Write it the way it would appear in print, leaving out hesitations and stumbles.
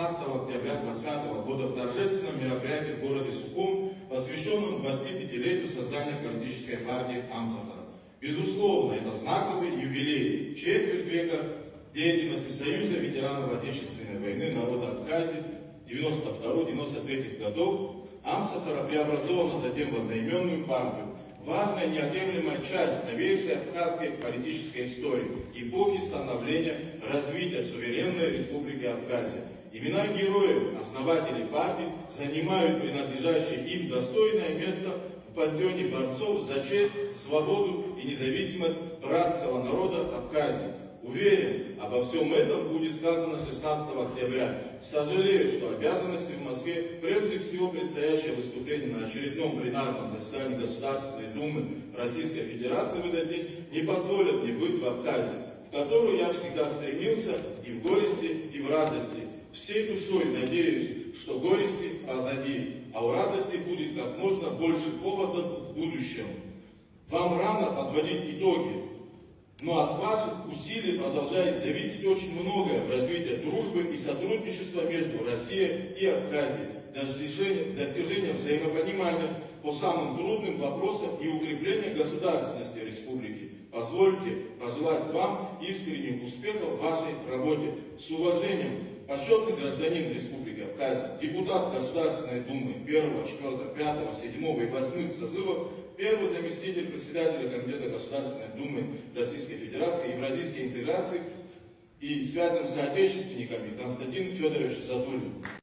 16 октября 2025 года в торжественном мероприятии в городе Сухум, посвященном 25-летию создания политической партии Амсахара. Безусловно, это знаковый юбилей, четверть века деятельности Союза ветеранов Отечественной войны народа Абхазии 92-93 годов. Амсахара преобразована затем в одноименную партию. Важная неотъемлемая часть новейшей абхазской политической истории, эпохи становления, развития суверенной республики Абхазия. Имена героев, основателей партии занимают принадлежащее им достойное место в пантеоне борцов за честь, свободу и независимость братского народа Абхазии. Уверен, обо всем этом будет сказано 16 октября. Сожалею, что обязанности в Москве, прежде всего предстоящее выступление на очередном пленарном заседании Государственной Думы Российской Федерации в этот день, не позволят мне быть в Абхазии, в которую я всегда стремился и в горести, и в радости. Всей душой надеюсь, что горести позади, а у радости будет как можно больше поводов в будущем. Вам рано подводить итоги. Но от ваших усилий продолжает зависеть очень многое в развитии дружбы и сотрудничества между Россией и Абхазией, достижением взаимопонимания по самым трудным вопросам и укрепления государственности республики. Позвольте пожелать вам искренних успехов в вашей работе. С уважением, почетный гражданин Республики Абхазия, депутат Государственной Думы 1, 4, 5, 7 и 8 созывов, первый заместитель председателя Комитета Государственной Думы Российской Федерации, Евразийской интеграции и связям с соотечественниками Константин Федорович Затулин.